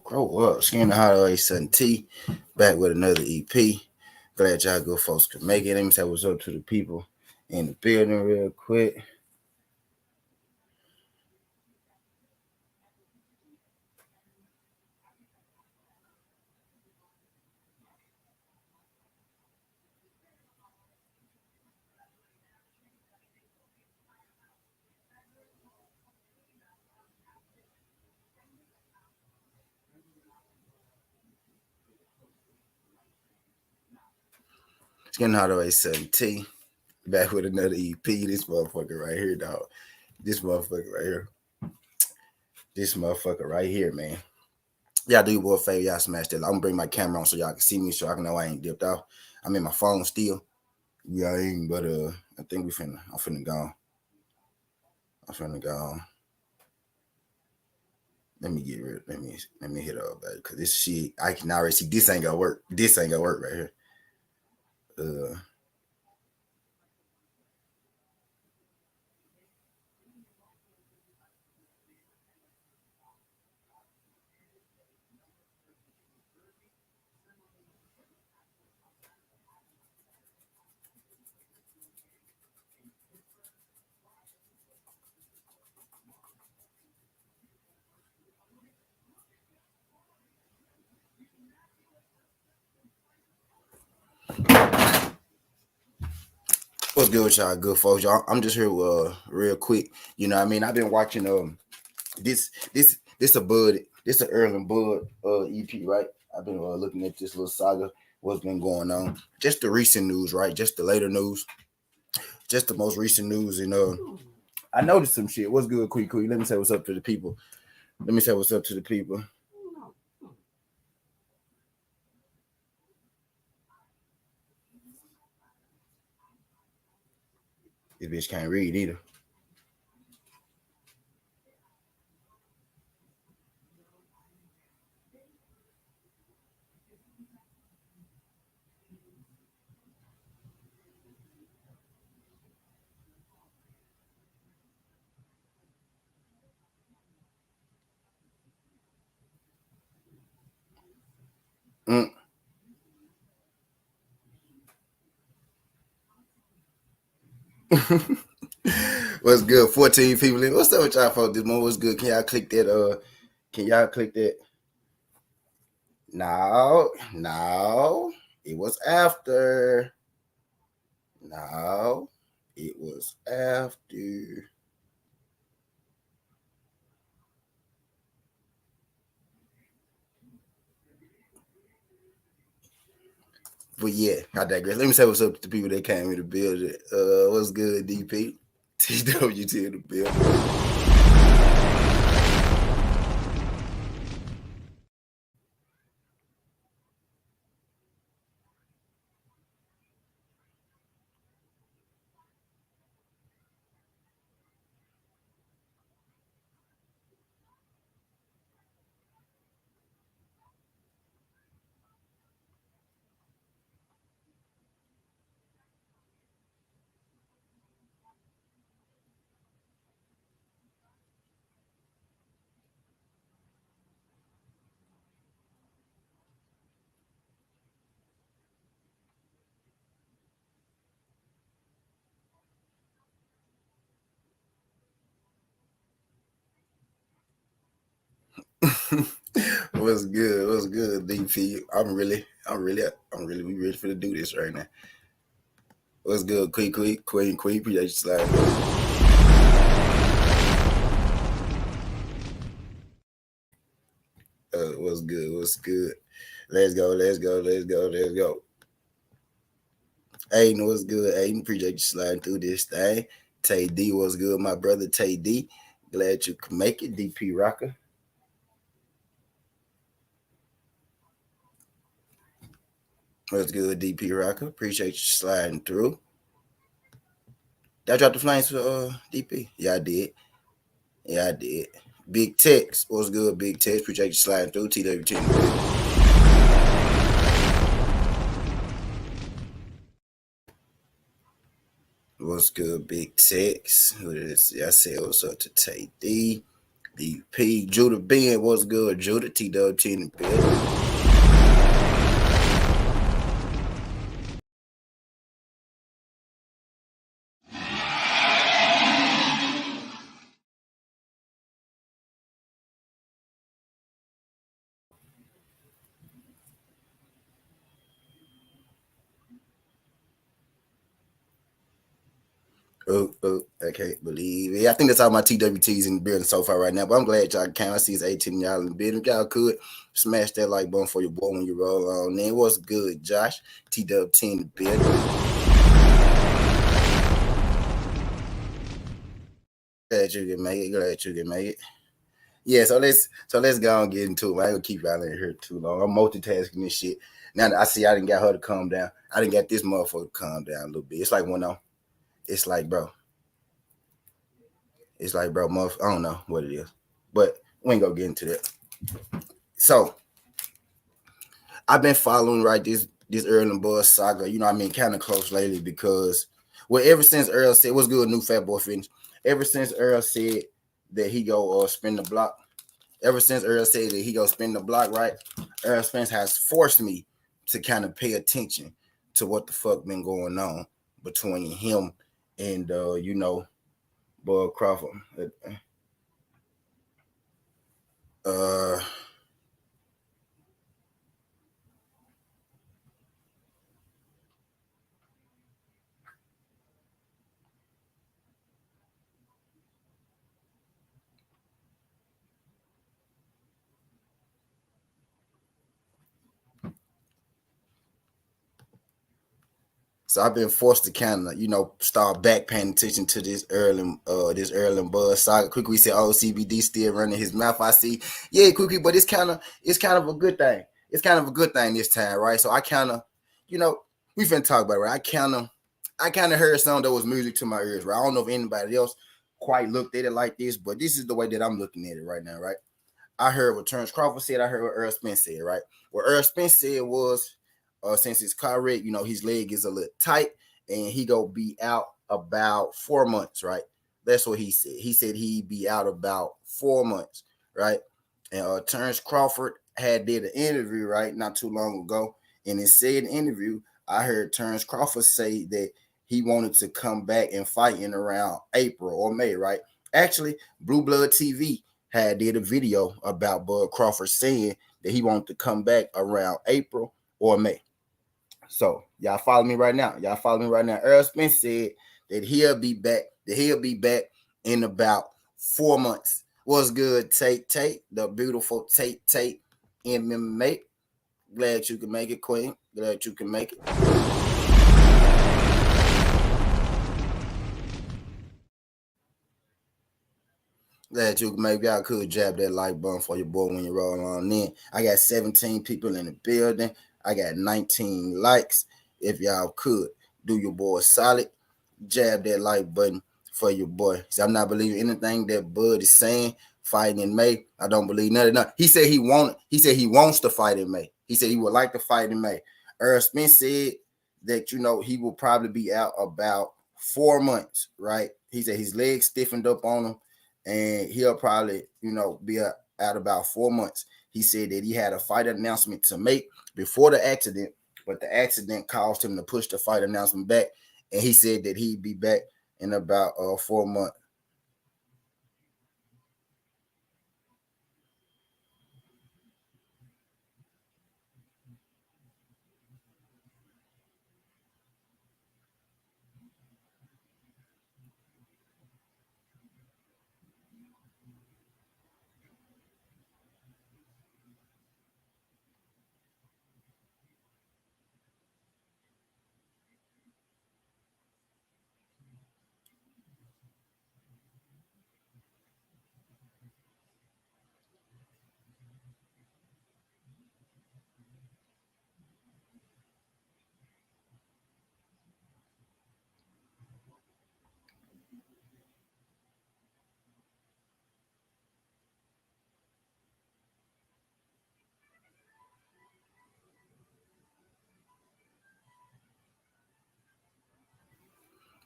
Grow up. Skin the Holiday Sun T. Back with another EP. Glad y'all good folks could make it. Let me say what's up to the people in the building real quick. Skin the Holiday Sun T. Back with another EP. This motherfucker right here, dog. This motherfucker right here. This motherfucker right here, man. Y'all do your boy a favor, y'all smash that. I'm gonna bring my camera on so y'all can see me, so I can know I ain't dipped off. I'm in my phone still. Yeah, I ain't, but I think I'm finna go. I'm finna go. Let me get rid. Let me hit up, baby, cause this shit I can already see this ain't gonna work. This ain't gonna work right here. Uh, what's good with y'all, good folks? Y'all, I'm just here real quick. You know what I mean? I've been watching this a Bud, this a Erling Bud EP, right? I've been looking at this little saga, what's been going on. Just the recent news, right? Just the later news, just the most recent news, and I noticed some shit. What's good, quick? Let me say what's up to the people. Let me say what's up to the people. This bitch can't read either. Mm. What's good? 14 people in. What's up with y'all folks? This morning what's good? Can y'all click that? Can y'all click that? No, no. It was after. No, it was after. But yeah, I digress. Let me say what's up to the people that came in the building. What's good, DP? TWT in the building. What's good? What's good, DP? We ready for to do this right now. What's good, Queen? Appreciate you sliding. What's good? What's good? Let's go. Let's go. Aiden, what's good? Aiden, appreciate you sliding through this thing. Tay D, what's good, my brother Tay D? Glad you could make it, DP Rocker. What's good, DP Rocker? Appreciate you sliding through. Did I drop the flames for DP? Yeah, I did. Yeah, I did. Big Tex, what's good, Big Tex? Appreciate you sliding through. TWT. What's good, Big Tex? I said what's up to Tay D. EP Judah Ben, what's good? Judah TWT in the building. I can't believe it. I think that's all my TWTs in the building so far right now. But I'm glad y'all came. I see it's 18 y'all in the building. If y'all could smash that like button for your boy when you roll on. Then what's good, Josh? TWT in the building. Glad you can make it. Glad you can make it. Yeah, so let's go and get into it. I ain't gonna keep y'all in here too long. I'm multitasking this shit. Now I see I didn't get her to calm down. I didn't get this motherfucker to calm down a little bit. It's like when I'm, it's like bro, I don't know what it is, but we ain't gonna get into that. So I've been following right this Earl and Buzz saga. You know, what I mean, kind of close lately because well, ever since Earl said what's good, new Fat Boy Fitness. Ever since Earl said that he go spin the block. Ever since Earl said that he go spin the block, right? Earl Spence has forced me to kind of pay attention to what the fuck been going on between him and Bud Crawford. Uh So I've been forced to kind of, start back paying attention to this Earl and Buzz saga. Quickly said, "Oh, CBD still running his mouth." I see, yeah, quickly, but it's kind of a good thing. It's kind of a good thing this time, right? So I kind of, we finna talk about it, right? I kind of heard something that was music to my ears, right? I don't know if anybody else quite looked at it like this, but this is the way that I'm looking at it right now, right? I heard what Terrence Crawford said. I heard what Earl Spence said, right? What Earl Spence said was, since his car wreck, his leg is a little tight and he go be out about 4 months, right? That's what he said. He said he'd be out about 4 months, right? And Terrence Crawford had did an interview, right, not too long ago. And in said interview, I heard Terrence Crawford say that he wanted to come back and fight in around April or May, right? Actually, Blue Blood TV had did a video about Bud Crawford saying that he wanted to come back around April or May. So y'all follow me right now. Y'all follow me right now. Earl Spence said that he'll be back. That he'll be back in about 4 months. What's good, Tate? The beautiful Tate MMA. Glad you can make it, Queen. Glad you can make it. Glad you maybe y'all could jab that like button for your boy when you roll on in. I got 17 people in the building. I got 19 likes. If y'all could do your boy solid, jab that like button for your boy. So I'm not believing anything that Bud is saying. Fighting in May, I don't believe none of that. He said he wants to fight in May. He said he would like to fight in May. Earl Spence said that he will probably be out about 4 months, right? He said his legs stiffened up on him, and he'll probably be out about 4 months. He said that he had a fight announcement to make before the accident, but the accident caused him to push the fight announcement back, and he said that he'd be back in about 4 months.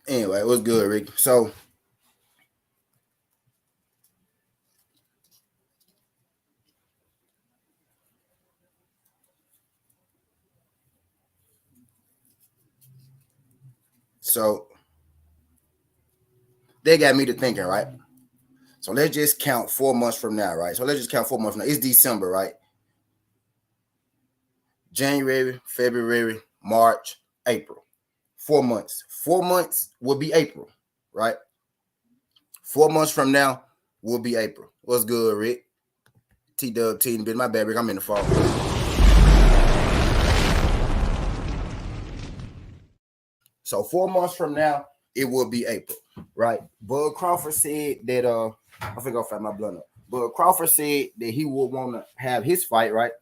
Anyway, it was good, Rick. So So they got me to thinking, right? So let's just count 4 months from now, right? So let's just count 4 months from now. It's December, right? January, February, March, April. 4 months. 4 months will be April, right? 4 months from now will be April. What's good, Rick? T-Dub, T-Bit. My bad, Rick. I'm in the fall. So 4 months from now, it will be April, right? Bud Crawford said that I think I'll find my blunt up. Bud Crawford said that he would want to have his fight, right,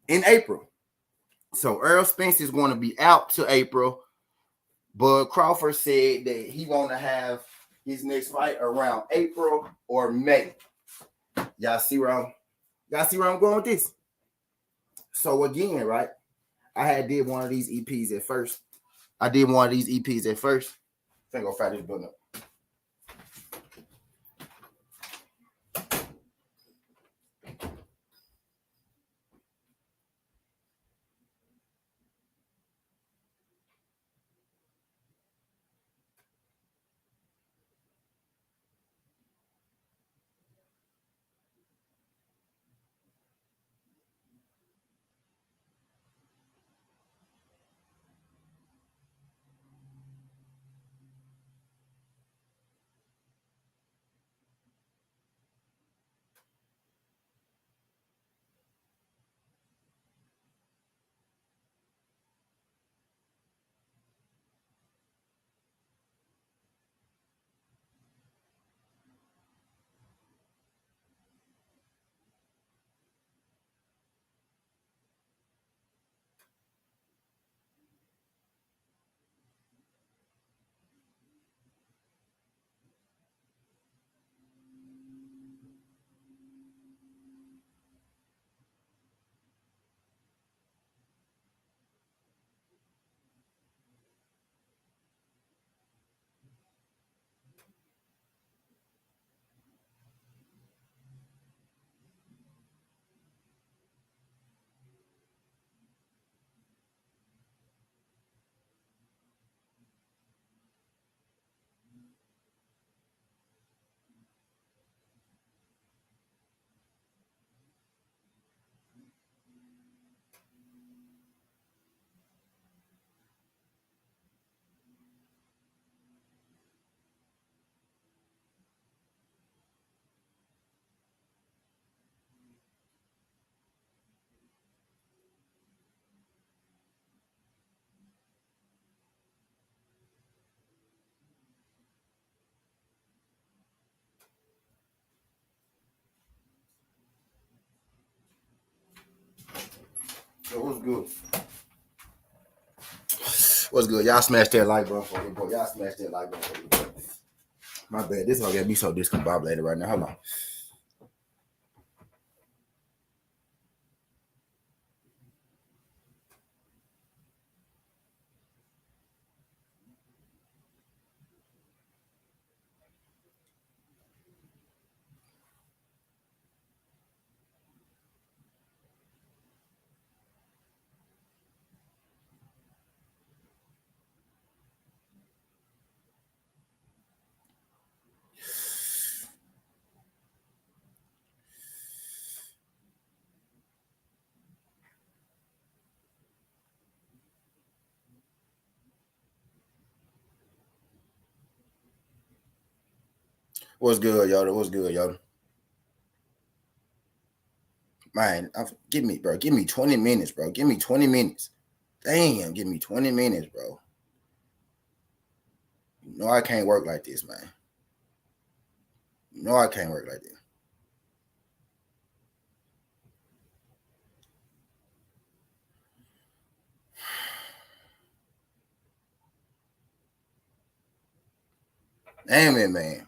in April. So Earl Spence is going to be out to April. Bud Crawford said that he want to have his next fight around April or May. Y'all see where I'm going with this? So again, right? I did one of these EPs at first. I think I'll find this button up. So what's good? What's good? Y'all smash that like button for me, boy. Y'all smash that like button for me, boy. My bad. This all got me so discombobulated right now. Hold on. What's good, y'all? What's good, y'all? Man, give me 20 minutes, bro. Give me 20 minutes. Damn, give me 20 minutes, bro. You know I can't work like this, man. You know I can't work like this. Damn it, man.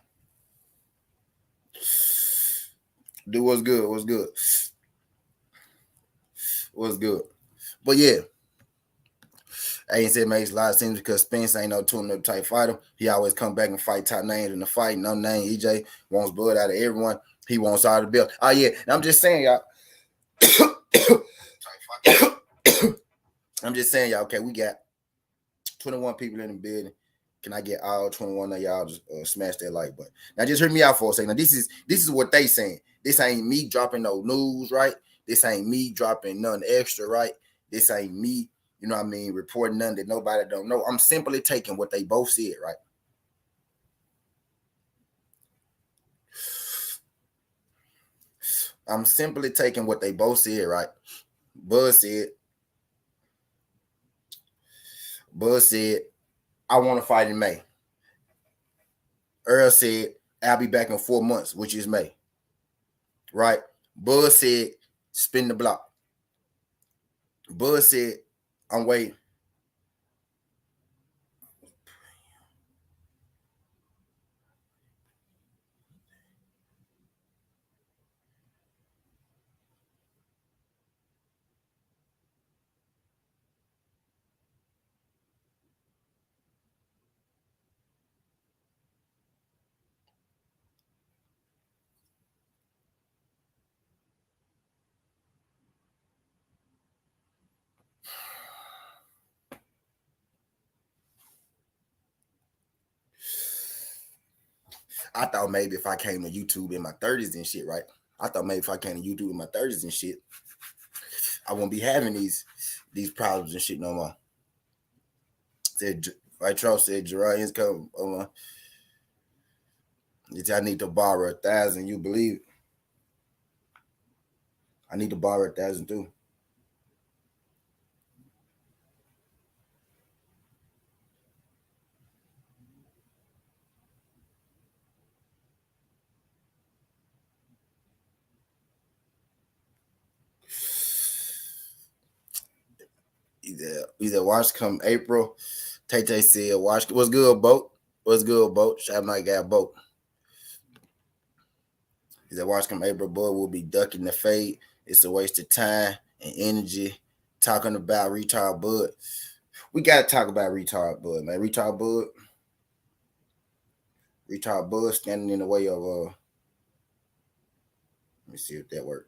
Do what's good. What's good. What's good. But yeah. I ain't said it makes a lot of sense because Spence ain't no tune-up type fighter. He always come back and fight top names in the fight. No name. EJ wants blood out of everyone. He wants all the belt. Oh, yeah. And I'm just saying, y'all. I'm just saying, y'all, okay, we got 21 people in the building. Can I get all 21 of y'all to smash that like button? Now just hear me out for a second. Now this is what they saying. This ain't me dropping no news, right? This ain't me dropping nothing extra, right? This ain't me, you know what I mean, reporting nothing that nobody don't know. I'm simply taking what they both said, right? I'm simply taking what they both said, right? Buzz said, I want to fight in May. Earl said, I'll be back in 4 months, which is May. Right? Buzz said, spin the block. Buzz said, I'm waiting. I thought maybe if I came to YouTube in my 30s and shit, right? I thought maybe if I came to YouTube in my 30s and shit, I won't be having these problems and shit no more. Said, like Charles said, Gerard income. I need to borrow 1,000. You believe it? I need to borrow 1,000 too. Either watch come April. Tay said, watch. What's good, boat? What's good, boat? Shab Night got boat. He said, watch come April, boy, will be ducking the fade. It's a waste of time and energy talking about retard bud. We got to talk about retard bud, man. Retard bud standing in the way of, let me see if that works.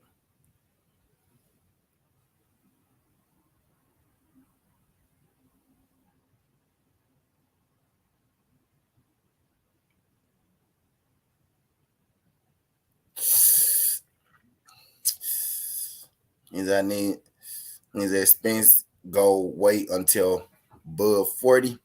Means that Spence go wait until Bud 40.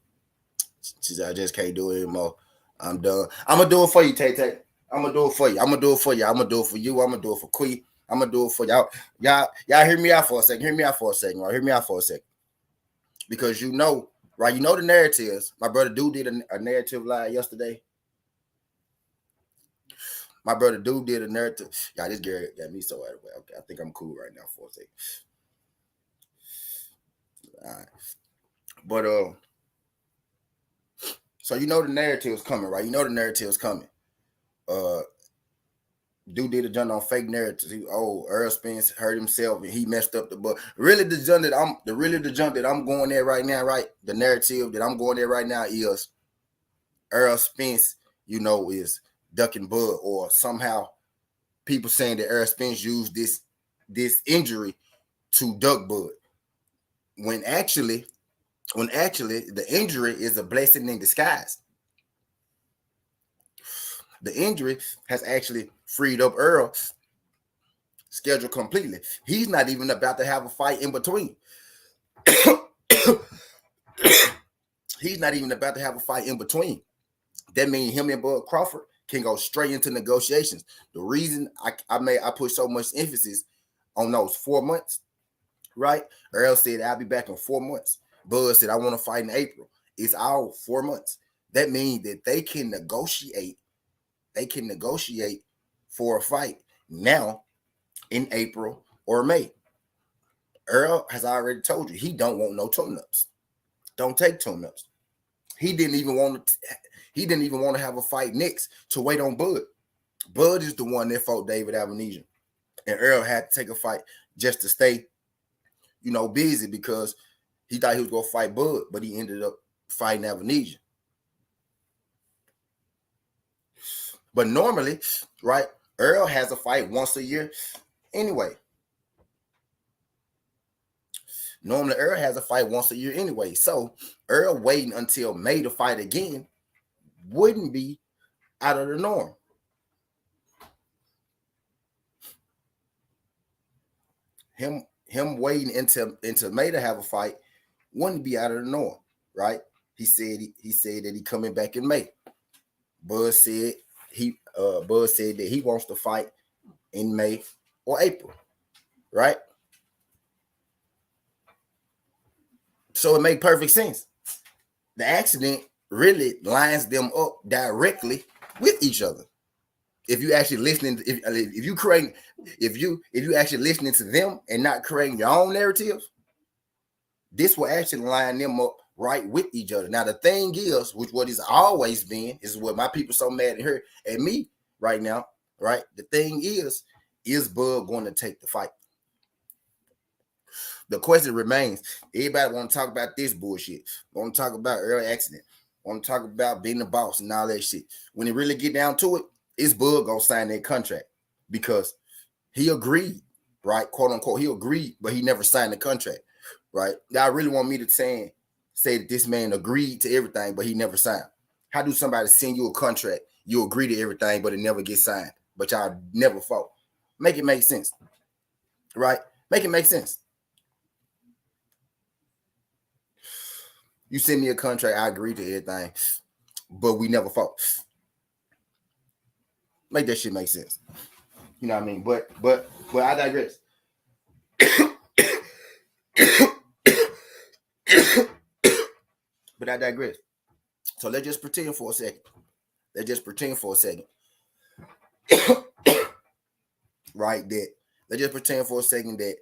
She said, I just can't do it anymore. I'm done. I'm gonna do it for you, Tay Tay. I'm gonna do it for you. I'm gonna do it for you. I'm gonna do it for you. I'm gonna do it for Quee. I'm gonna do it for y'all. Y'all hear me out for a second. Hear me out for a second, right? Hear me out for a second. Because you know, right? You know the narratives. My brother Dude did a narrative live yesterday. My brother Dude did a narrative. Y'all, this Gary got me so out of the way. Okay, I think I'm cool right now for a second. All right. But so you know the narrative's coming, right? You know the narrative's coming. Dude did a jump on fake narratives. Earl Spence hurt himself and he messed up the book. Really, the jump that I'm going there right now, right? The narrative that I'm going there right now is Earl Spence, is ducking Bud, or somehow people saying that Earl Spence used this injury to duck Bud. When actually the injury is a blessing in disguise. The injury has actually freed up Earl's schedule completely. He's not even about to have a fight in between. He's not even about to have a fight in between. That means him and Bud Crawford can go straight into negotiations. The reason I put so much emphasis on those 4 months, right? Earl said, I'll be back in 4 months. Bud said, I want to fight in April. It's all 4 months. That means that they can negotiate. They can negotiate for a fight now in April or May. Earl has already told you he don't want no tune-ups. Don't take tune-ups. He didn't even want to have a fight next to wait on Bud. Bud is the one that fought David Avenesian. And Earl had to take a fight just to stay, busy, because he thought he was going to fight Bud, but he ended up fighting Avenesian. But normally, right, Earl has a fight once a year anyway. Normally, Earl has a fight once a year anyway. So Earl waiting until May to fight again wouldn't be out of the norm. Him waiting until May to have a fight wouldn't be out of the norm, right? He said that he coming back in May. Bud said that he wants to fight in May or April, right? So it made perfect sense. The accident really lines them up directly with each other. If you actually listening, if you actually listening to them and not creating your own narratives, this will actually line them up right with each other. Now the thing is, which what it's always been, is what my people so mad at me right now, right? The thing is Bud going to take the fight? The question remains, everybody want to talk about this bullshit, want to talk about early accident, want to talk about being the boss and all that shit. When it really get down to it, is Bud gonna sign that contract? Because he agreed, right? Quote unquote, he agreed, but he never signed the contract, right? Y'all really want me to say that this man agreed to everything, but he never signed? How do somebody send you a contract, you agree to everything, but it never gets signed, but y'all never fought? Make it make sense, right? Make it make sense. You send me a contract, I agree to everything, but we never fought. Make that shit make sense. You know what I mean? But I digress. But I digress. So let's just pretend for a second. Right, let's just pretend for a second that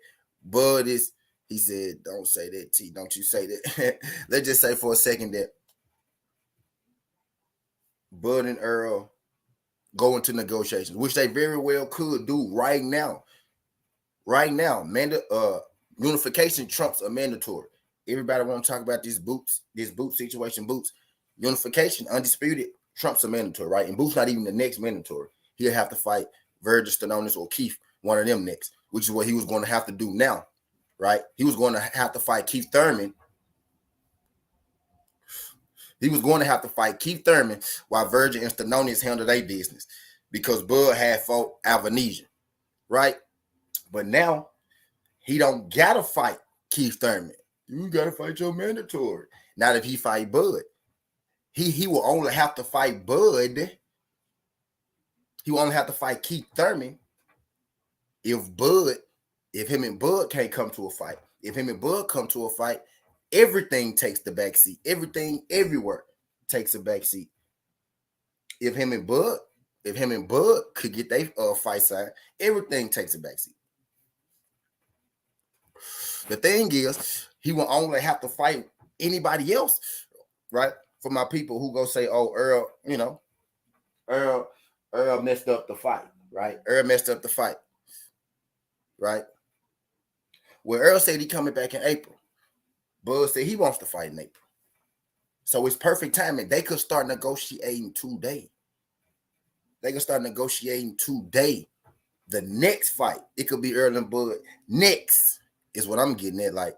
Bud is, he said, don't say that, T, don't you say that. Let's just say for a second that Bud and Earl go into negotiations, which they very well could do right now. Right now, unification trumps are mandatory. Everybody want to talk about this boot situation. Boots unification, undisputed, trumps are mandatory, right? And Boots not even the next mandatory. He'll have to fight Virgil Stenonis or Keith, one of them next, which is what he was going to have to do now, right? He was going to have to fight Keith Thurman. He was going to have to fight Keith Thurman while Virgil and Stenonis handled their business, because Bud had fought Alvanesian, right? But now he don't gotta fight Keith Thurman. You gotta fight your mandatory. Not if he fight Bud. He will only have to fight Bud. He will only have to fight Keith Thurman if him and Bud can't come to a fight. If him and Bud come to a fight, everything takes the back seat. Everything everywhere takes a back seat. If him and Bud could get their fight signed, everything takes a back seat. The thing is, he will only have to fight anybody else, right? For my people who go say, oh, Earl messed up the fight, right? Earl messed up the fight, right? Well, Earl said he coming back in April. Bud said he wants to fight in April. So it's perfect timing. They could start negotiating today. The next fight, it could be Earl and Bud. Next is what I'm getting at. Like,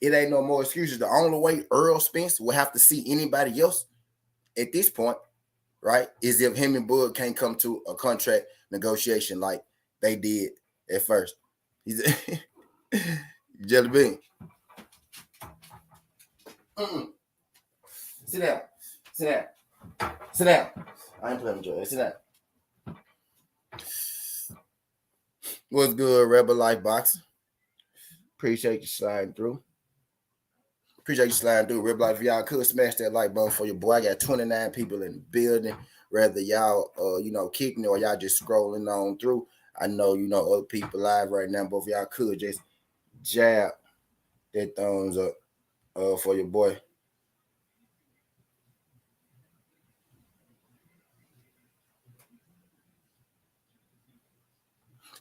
it ain't no more excuses. The only way Earl Spence will have to see anybody else at this point, right, is if him and Bud can't come to a contract negotiation like they did at first. He's jelly bean. Sit down. I ain't playing with you. Sit down. What's good, Rebel Life Boxing? Appreciate you sliding through. Rebel Life. If y'all could smash that like button for your boy. I got 29 people in the building. Whether y'all kicking or y'all just scrolling on through. I know other people live right now, but if y'all could just jab that thumbs up for your boy.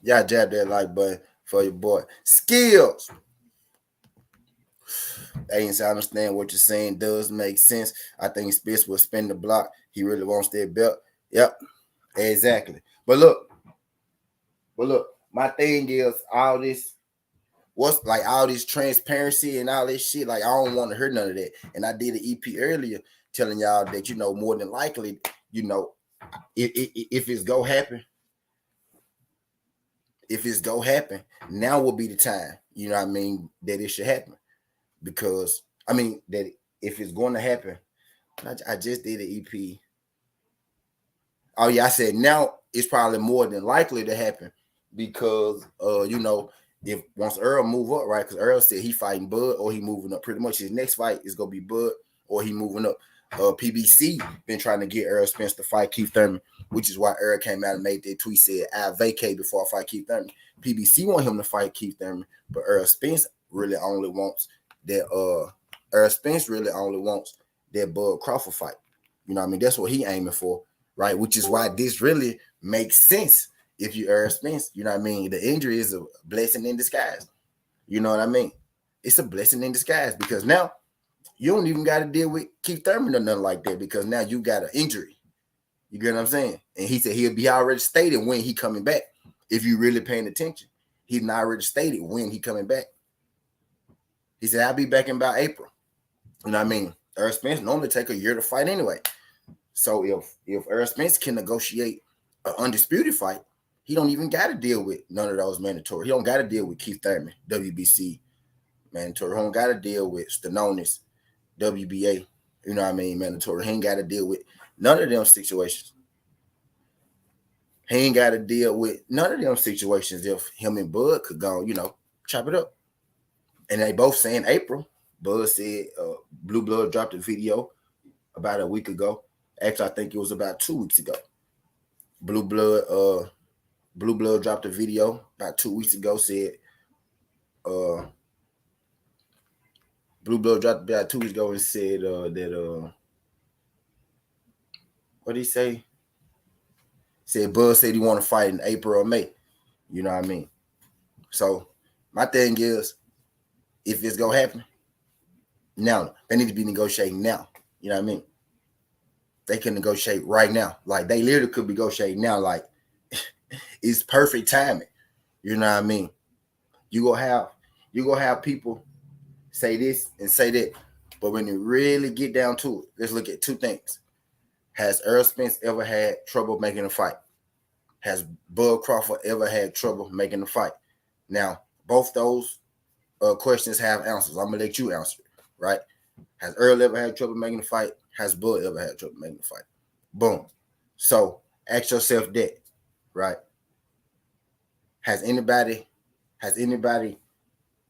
Y'all jab that like button for your boy. Skills. Agents, I understand what you're saying. Does make sense. I think Spence will spin the block. He really wants that belt. Yep, exactly. But look, my thing is all this. what's like all this transparency and all this shit. Like I don't want to hear none of that. And I did an EP earlier telling y'all that more than likely, if it's go happen, now will be the time. You know what I mean, that it should happen, because I mean that if it's going to happen, I just did an EP. Oh yeah, I said now it's probably more than likely to happen because if once Earl move up, right? Because Earl said he fighting Bud or he moving up. Pretty much his next fight is gonna be Bud or he moving up. PBC been trying to get Earl Spence to fight Keith Thurman, which is why Earl came out and made that tweet, said I vacate before I fight Keith Thurman. PBC want him to fight Keith Thurman, but Earl Spence really only wants that Bud Crawford fight. You know what I mean? That's what he aiming for, right? Which is why this really makes sense if you Earl Spence. You know what I mean? The injury is a blessing in disguise. You know what I mean? It's a blessing in disguise because now you don't even got to deal with Keith Thurman or nothing like that because now you got an injury. You get what I'm saying? And he said he already stated when he coming back. If you really paying attention, he already stated when he coming back. He said, I'll be back in about April. You know what I mean? Earl Spence normally take a year to fight anyway. So if Earl Spence can negotiate an undisputed fight, he don't even got to deal with none of those mandatory. He don't got to deal with Keith Thurman, WBC mandatory. He don't got to deal with Stanonis, WBA, you know what I mean, mandatory. He ain't got to deal with none of them situations. He ain't got to deal with none of them situations if him and Bud could go, chop it up. And they both saying April. Bud said Blue Blood dropped a video about a week ago. Actually, I think it was about 2 weeks ago. Blue Blood dropped a video about 2 weeks ago, said Blue Blood dropped about 2 weeks ago and said that what did he say? Said Bud said he want to fight in April or May. You know what I mean? So my thing is, if it's gonna happen, now they need to be negotiating now. You know what I mean? They can negotiate right now. Like they literally could be negotiating now. Like it's perfect timing. You know what I mean? You gonna have people say this and say that, but when you really get down to it, let's look at two things. Has Earl Spence ever had trouble making a fight? Has Bud Crawford ever had trouble making a fight? Now, both those questions have answers. I'm gonna let you answer it, right? Has Earl ever had trouble making a fight? Has Bud ever had trouble making a fight? Boom. So ask yourself that, right? Has anybody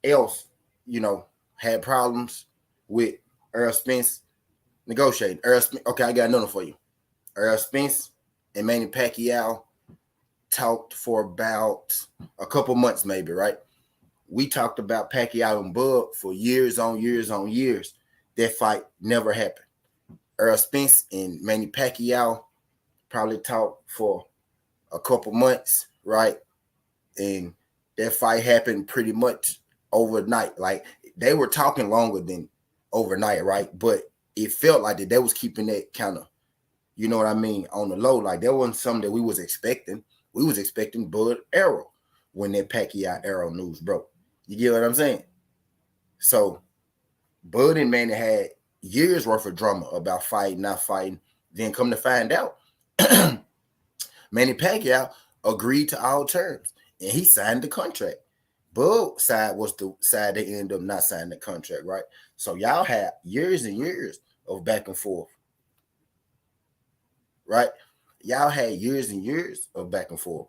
else, had problems with Earl Spence negotiating? Okay, I got another for you. Earl Spence and Manny Pacquiao talked for about a couple months, maybe, right? We talked about Pacquiao and Bud for years on years. That fight never happened. Earl Spence and Manny Pacquiao probably talked for a couple months, right? And that fight happened pretty much overnight. Like they were talking longer than overnight, right? But it felt like that they was keeping that kind of, you know what I mean, on the low. Like that wasn't something that we was expecting. We was expecting Bud Arrow when that Pacquiao Arrow news broke. You get what I'm saying? So Bud and Manny had years worth of drama about fighting, not fighting. Then come to find out, Manny Pacquiao agreed to all terms and he signed the contract. Bud's side was the side that ended up not signing the contract, right? So y'all had years and years of back and forth, right? Y'all had years and years of back and forth.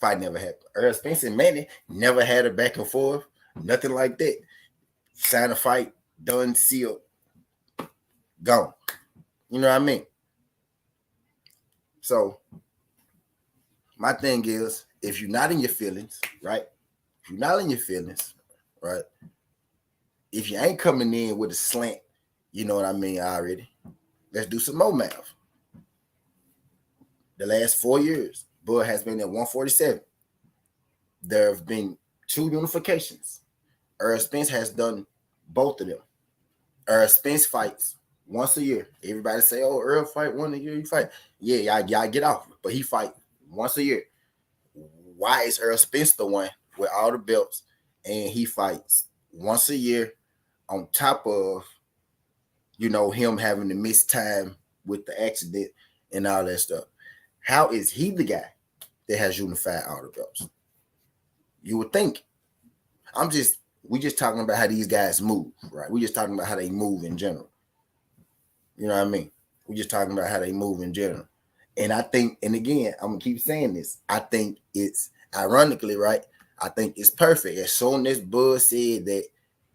Fight never happened. Earl Spence and Manny never had a back and forth, nothing like that. Sign a fight, done, sealed, gone. You know what I mean? So my thing is, if you're not in your feelings, right? If you're not in your feelings, right? If you ain't coming in with a slant, you know what I mean already. Let's do some more math. The last 4 years, Bud has been at 147. There have been 2 unifications. Earl Spence has done both of them. Earl Spence fights once a year. Everybody say, oh, Earl fight one a year. You fight. Yeah, y'all get off. But he fight once a year. Why is Earl Spence the one with all the belts and he fights once a year on top of, him having to miss time with the accident and all that stuff. How is he the guy that has unified all the belts? You would think. We just talking about how these guys move, right? We just talking about how they move in general. You know what I mean? We just talking about how they move in general. And I think, and again, I'm gonna keep saying this. I think it's ironically, right? I think it's perfect. As soon as Bud said that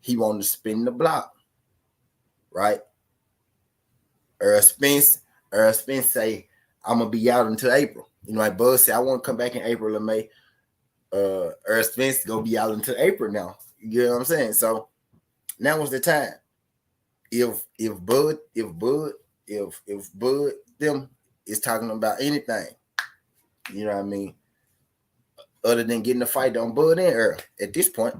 he wanted to spin the block, right? Spence say, I'm gonna be out until April. Like Bud said, I want to come back in April or May. Spence gonna be out until April now. You know what I'm saying? So now was the time. If Bud them is talking about anything, you know what I mean, other than getting a fight on Bud and Earl at this point.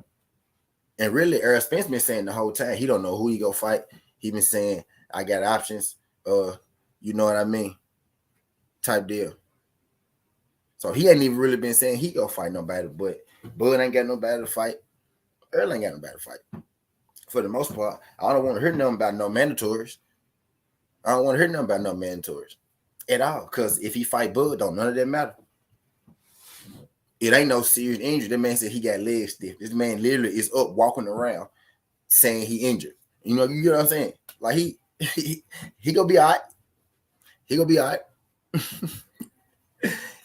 And really, Earl Spence been saying the whole time he don't know who he go fight. He been saying I got options. You know what I mean? Type deal. So he ain't even really been saying he go fight nobody, but Bud ain't got nobody to fight. Earl ain't got nobody to fight. For the most part, I don't want to hear nothing about no mandatories. I don't want to hear nothing about no mandatories at all. Because if he fight Bud, don't none of that matter. It ain't no serious injury. That man said he got leg stiff. This man literally is up walking around saying he injured. You know what I'm saying? Like he gonna be all right. He gonna be all right.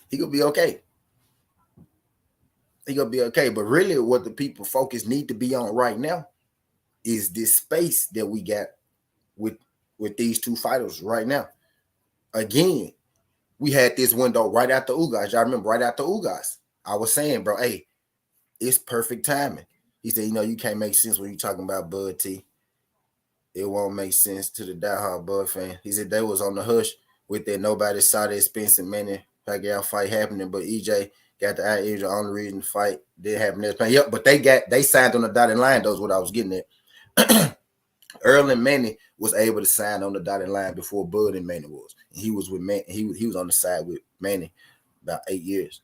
He gonna be okay. He gonna be okay. But really, what the people focus need to be on right now is this space that we got with these two fighters right now. Again, we had this window right after Ugas. Y'all remember right after Ugas? I was saying, bro, hey, it's perfect timing. He said, you can't make sense when you're talking about Bud T. It won't make sense to the diehard Bud fan. He said they was on the hush with that. Nobody saw that Spence and Manny Pacquiao fight happening, but EJ got the eye injury. The only reason the fight did happen is yep, but they signed on the dotted line. That's what I was getting at. Earl and Manny was able to sign on the dotted line before Bud and Manny was. And he was with Manny. He was on the side with Manny about 8 years.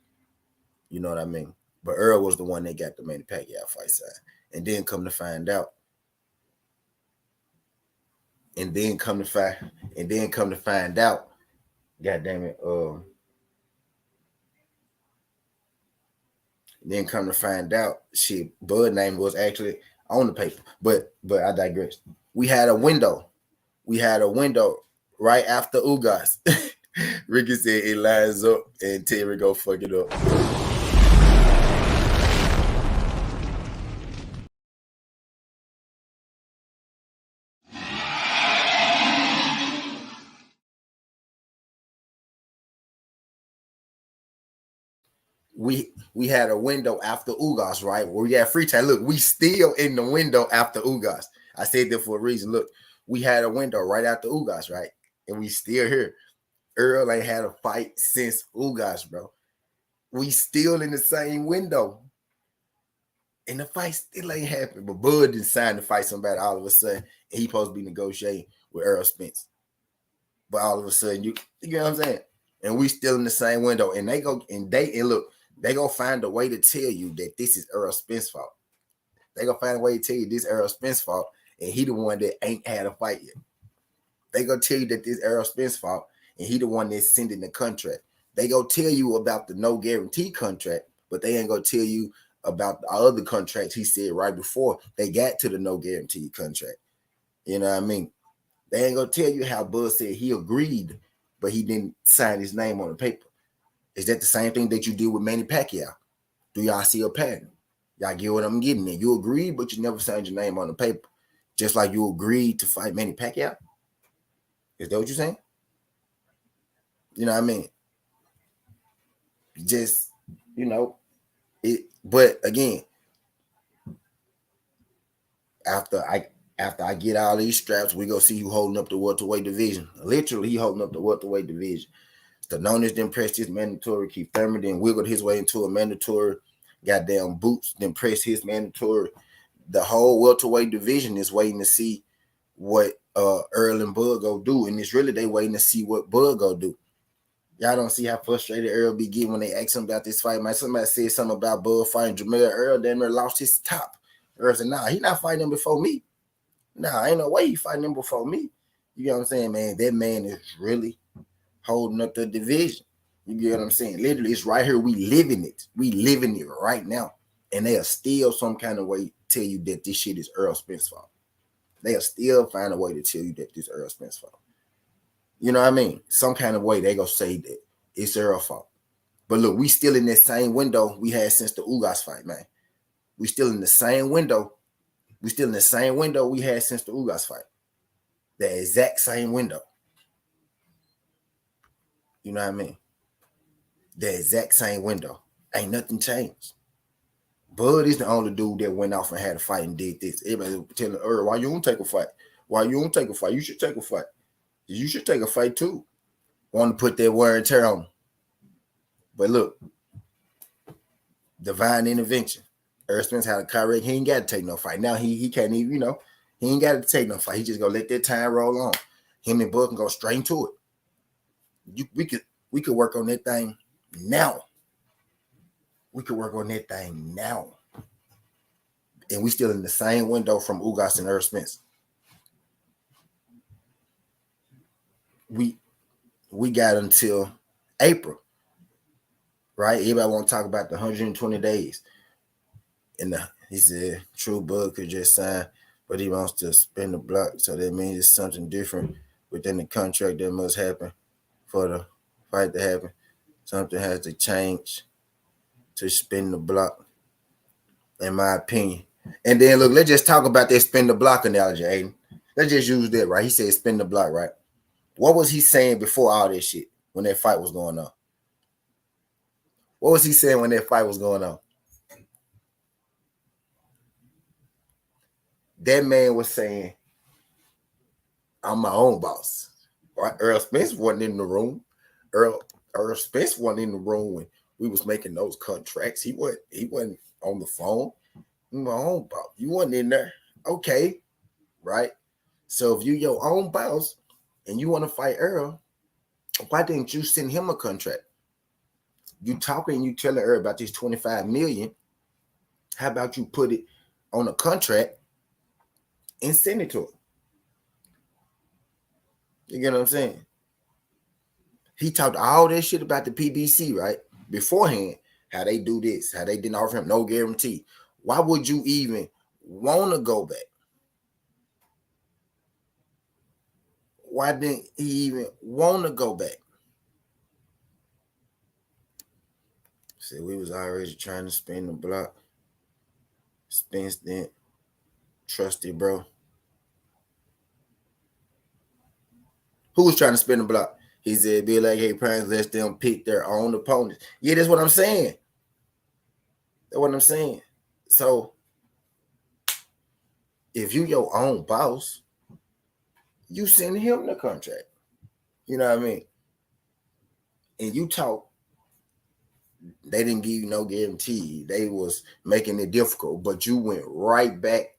You know what I mean? But Earl was the one that got the Manny Pacquiao fight signed. And then come to find out. God damn it. Then come to find out, shit, Bud name was actually on the paper. But I digress. We had a window right after Ugas. Ricky said it lines up and Terry go fuck it up. We had a window after Ugas, right? Where we had free time. Look, we still in the window after Ugas. I said that for a reason. Look, we had a window right after Ugas, right? And we still here. Earl ain't had a fight since Ugas, bro. We still in the same window. And the fight still ain't happened. But Bud didn't sign to fight somebody all of a sudden. And he supposed to be negotiating with Earl Spence. But all of a sudden, you know what I'm saying? And we still in the same window. And they look, they gonna find a way to tell you that this is Earl Spence's fault. They gonna find a way to tell you this Earl Spence's fault, and he the one that ain't had a fight yet. They gonna tell you that this Earl Spence's fault, and he the one that's sending the contract. They gonna tell you about the no guarantee contract, but they ain't gonna tell you about the other contracts he said right before they got to the no guarantee contract. You know what I mean? They ain't gonna tell you how Bud said he agreed, but he didn't sign his name on the paper. Is that the same thing that you did with Manny Pacquiao? Do y'all see a pattern? Y'all get what I'm getting at. You agreed, but you never signed your name on the paper. Just like you agreed to fight Manny Pacquiao. Is that what you're saying? You know what I mean? Just, it. But again, after I get all these straps, we go see who holding up the welterweight division. Literally, he holding up the welterweight division. Stanonis then pressed his mandatory. Keith Thurman then wiggled his way into a mandatory. Goddamn Boots then pressed his mandatory. The whole welterweight division is waiting to see what Earl and Bud go do. And it's really they waiting to see what Bud go do. Y'all don't see how frustrated Earl be getting when they ask him about this fight, man. Somebody said something about Bud fighting Jamel. Earl damn near lost his top. Earl said, nah, he not fighting him before me. Nah, ain't no way he fighting him before me. You know what I'm saying, man? That man is really holding up the division. You get what I'm saying? Literally, it's right here. We living it. We living it right now. And they'll still some kind of way tell you that this shit is Earl Spence's fault. They'll still find a way to tell you that this Earl Spence's fault. You know what I mean? Some kind of way they gonna say that it's Earl's fault. But look, we still in that same window we had since the Ugas fight, man. We still in the same window. We still in the same window we had since the Ugas fight. The exact same window. You know what I mean? The exact same window. Ain't nothing changed. Bud is the only dude that went off and had a fight and did this. Everybody telling Earl, why you don't take a fight? Why you don't take a fight? You should take a fight. You should take a fight too. Want to put that wear and tear on him. But look, divine intervention. Earl Spence had a car wreck. He ain't got to take no fight. Now he can't even, he ain't got to take no fight. He just gonna let that time roll on. Him and Bud can go straight into it. We could work on that thing now. We could work on that thing now. And we still in the same window from Ugas and Earl Spence. We got until April, right? Everybody want to talk about the 120 days. And he said True Bud could just sign, but he wants to spin the block. So that means it's something different within the contract that must happen for the fight to happen. Something has to change to spin the block, in my opinion. And then look, let's just talk about that spin the block analogy, Aiden. Let's just use that, right? He said spin the block, right? What was he saying before all this shit when that fight was going on? What was he saying when that fight was going on? That man was saying, I'm my own boss. Right? Earl Spence wasn't in the room. Earl Spence wasn't in the room when we was making those contracts. He wasn't on the phone. I'm my own boss. You wasn't in there. Okay. Right? So if you your own boss and you want to fight Earl, why didn't you send him a contract? You talking, you telling Earl about this $25 million. How about you put it on a contract and send it to him? You get what I'm saying? He talked all that shit about the PBC, right? Beforehand, how they do this, how they didn't offer him no guarantee. Why would you even want to go back? Why didn't he even want to go back? Said we was already trying to spin the block. Spence didn't trust it, bro. Who was trying to spin the block? He said, be like, hey, parents, let them pick their own opponents. Yeah, that's what I'm saying. That's what I'm saying. So, if you your own boss, you send him the contract. You know what I mean? And you talk, they didn't give you no guarantee. They was making it difficult, but you went right back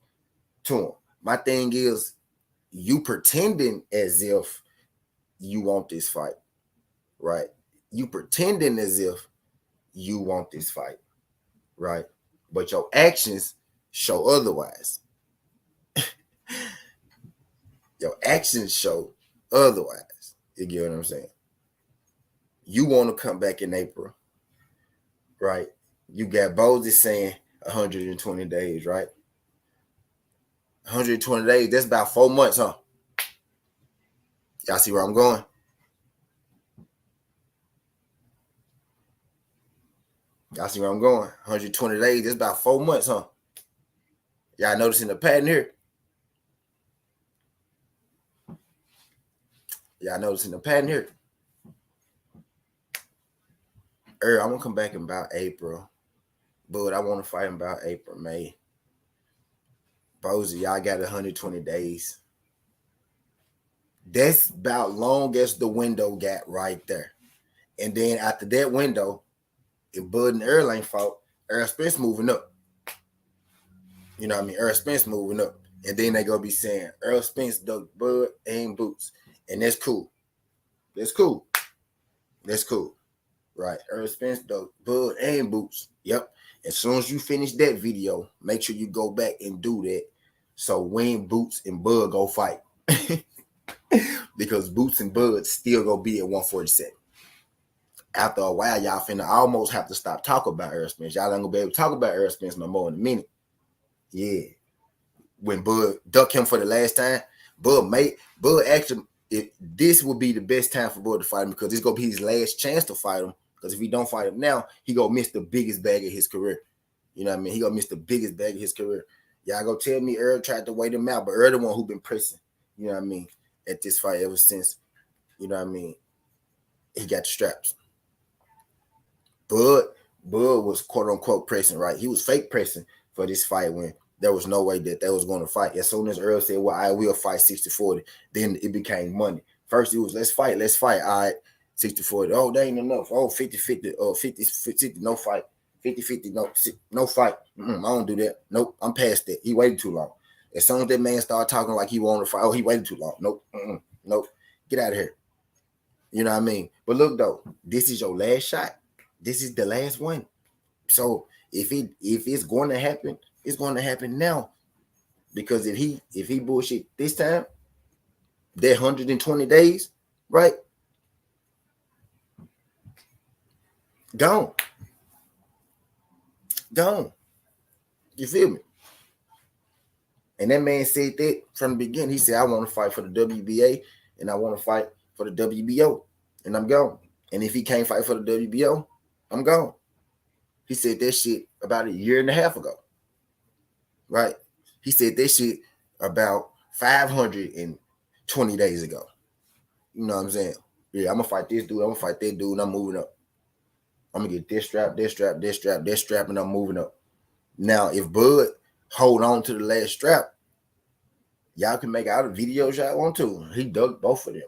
to him. My thing is, you pretending as if you want this fight, right? You pretending as if you want this fight, right? But your actions show otherwise. Your actions show otherwise. You get what I'm saying? You want to come back in April, right? You got Bozy saying 120 days, right? 120 days, that's about 4 months, huh? Y'all see where I'm going? Y'all see where I'm going? 120 days, that's about 4 months, huh? Y'all noticing the pattern here? Y'all noticing the pattern here? I'm gonna come back in about April, but I want to fight in about April, May. Bozy, y'all got 120 days. That's about long as the window got right there. And then after that window, if Bud and Earl ain't fought, Earl Spence moving up. You know what I mean? Earl Spence moving up. And then they gonna be saying Earl Spence dug Bud and Boots. And that's cool. That's cool. That's cool. Right. Earl Spence, though, Bud, and Boots. Yep. As soon as you finish that video, make sure you go back and do that. So when Boots and Bud go fight. Because Boots and Bud still gonna be at 147. After a while, y'all finna almost have to stop talking about Earl Spence. Y'all ain't gonna be able to talk about Earl Spence no more in a minute. Yeah. When Bud duck him for the last time, Bud actually, if this would be the best time for Bud to fight him because this gonna be his last chance to fight him. Because if he don't fight him now, he gonna miss the biggest bag of his career. You know what I mean? He gonna miss the biggest bag of his career. Y'all go tell me Earl tried to wait him out, but Earl the one who been pressing. You know what I mean? At this fight ever since. You know what I mean? He got the straps. Bud was quote unquote pressing, right? He was fake pressing for this fight when there was no way that they was going to fight. As soon as Earl said, well, I will fight 60-40, then it became money. First, it was, let's fight. All right, 60-40. Oh, that ain't enough. Oh, 50-50, 50-50, no fight. 50-50, no fight. I don't do that. Nope, I'm past that. He waited too long. As soon as that man started talking like he wanted to fight, oh, he waited too long. Nope, nope. Get out of here. You know what I mean? But look, though, this is your last shot. This is the last one. So if it's going to happen, it's going to happen now. Because if he bullshit this time, that 120 days, right? Gone. Gone. You feel me? And that man said that from the beginning. He said, I want to fight for the WBA and I want to fight for the WBO. And I'm gone. And if he can't fight for the WBO, I'm gone. He said that shit about a year and a half ago. Right? He said that shit about 520 days ago. You know what I'm saying? Yeah, I'm gonna fight this dude, I'm gonna fight that dude, and I'm moving up. I'm gonna get this strap, and I'm moving up. Now, if Bud hold on to the last strap, y'all can make out a video y'all want to. He dug both of them.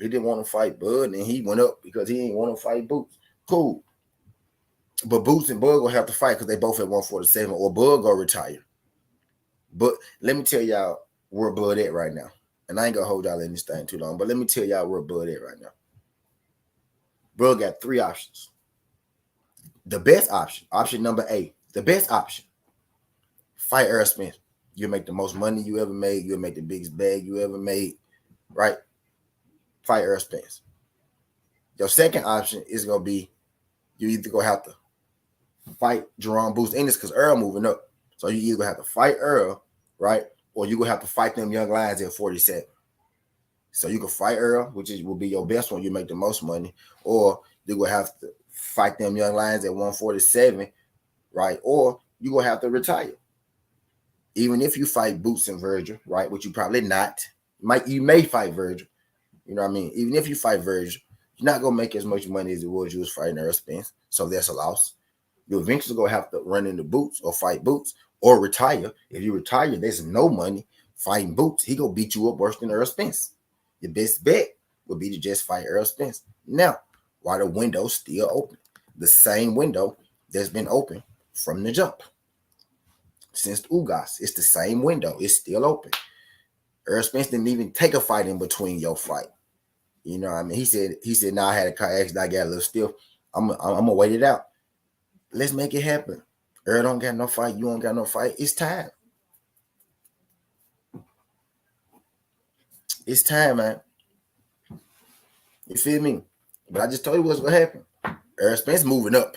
He didn't want to fight Bud, and he went up because he didn't want to fight Boots. Cool. But Boots and Bud gonna have to fight because they both at 147, or Bud gonna retire. But let me tell y'all where Bud at right now. And I ain't gonna hold y'all in this thing too long, but let me tell y'all where Bud at right now. Bud got three options. The best option number 8, the best option, fight Earl Spence. You'll make the most money you ever made. You'll make the biggest bag you ever made, right? Fight Earl Spence. Your second option is going to be you either going to have to fight Jerome Boots in this because Earl moving up. So you either have to fight Earl, right? Or you going to have to fight them young lions at 47. So you can fight Earl, which will be your best one. You make the most money. Or you're going to have to fight them young lions at 147, right? Or you're going to have to retire. Even if you fight Boots and Virgil, right? Which you probably not. You may fight Virgil. You know what I mean? Even if you fight Virgil, you're not going to make as much money as it was you was fighting Earl Spence. So that's a loss. You're eventually going to have to run into Boots or fight Boots or retire. If you retire, there's no money fighting Boots. He going to beat you up worse than Earl Spence. Your best bet would be to just fight Earl Spence. Now, while the window's still open, the same window that's been open from the jump. Since Ugas, it's the same window. It's still open. Earl Spence didn't even take a fight in between your fight. You know what I mean? He said, nah, I had a car accident. I got a little stiff. I'm gonna wait it out. Let's make it happen. Earl don't got no fight. You don't got no fight. It's time. It's time, man. You feel me? But I just told you what's gonna happen. Earl Spence moving up.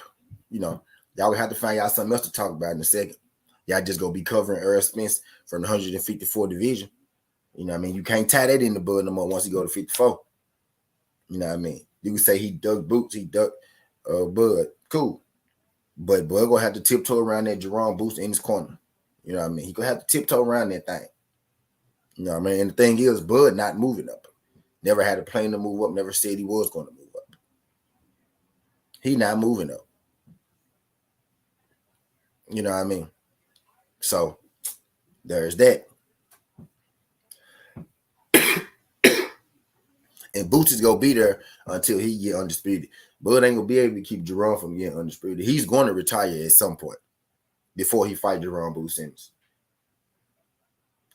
You know, y'all will have to find y'all something else to talk about in a second. Y'all just gonna be covering Earl Spence from the 154 division. You know what I mean? You can't tie that in the bud no more once you go to 54. You know what I mean? You would say he dug Boots, he dug Bud. Cool. But Bud gonna have to tiptoe around that Jerome Boots in his corner. You know what I mean? He gonna have to tiptoe around that thing. You know what I mean? And the thing is, Bud not moving up. Never had a plan to move up, never said he was going to move up. He not moving up. You know what I mean? So there's that. And Boots is gonna be there until he get undisputed. Bud ain't gonna be able to keep Jerome from getting undisputed. He's going to retire at some point before he fight Jerome Boots Simmons.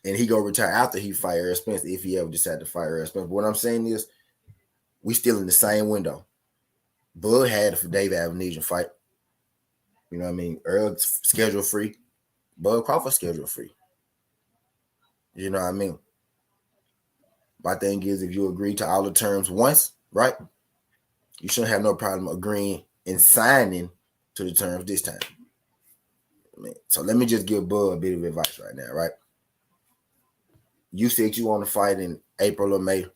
And he gonna retire after he fight Earl Spence if he ever decide to fight Earl Spence. But what I'm saying is, We still in the same window. Bud had a David Avenesian fight. You know what I mean? Earl schedule free. Bud Crawford schedule free. You know what I mean? My thing is, if you agree to all the terms once, right, you shouldn't have no problem agreeing and signing to the terms this time. I mean, so let me just give Bud a bit of advice right now, right? You said you want to fight in April or May.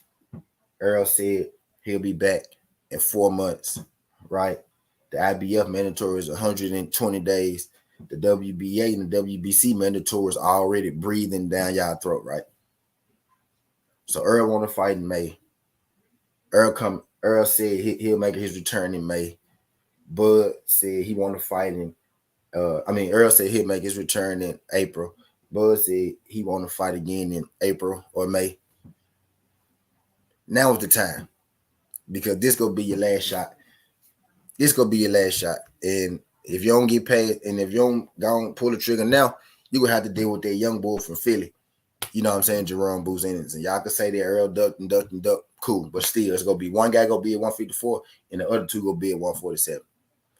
Earl said he'll be back in 4 months, right? The IBF mandatory is 120 days. The WBA and the WBC mandatory is already breathing down y'all throat, right? So Earl want to fight in May. Earl said he'll make his return in May. Bud said he want to fight in. Earl said he'll make his return in April. Bud said he want to fight again in April or May. Now is the time, because this gonna be your last shot. This gonna be your last shot, and if you don't get paid, and if you don't pull the trigger now, you gonna have to deal with that young boy from Philly. You know what I'm saying? Jerome Booz Innings. And y'all can say that Earl ducked and ducked and ducked. Cool. But still, it's going to be one guy going to be at 154 and the other two going to be at 147.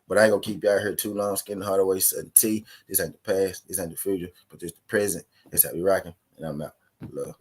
But I ain't going to keep y'all here too long. Skinny Hardaway, Sutton T. This ain't the past. This ain't the future. But this the present. This how we rocking. And I'm out. Love.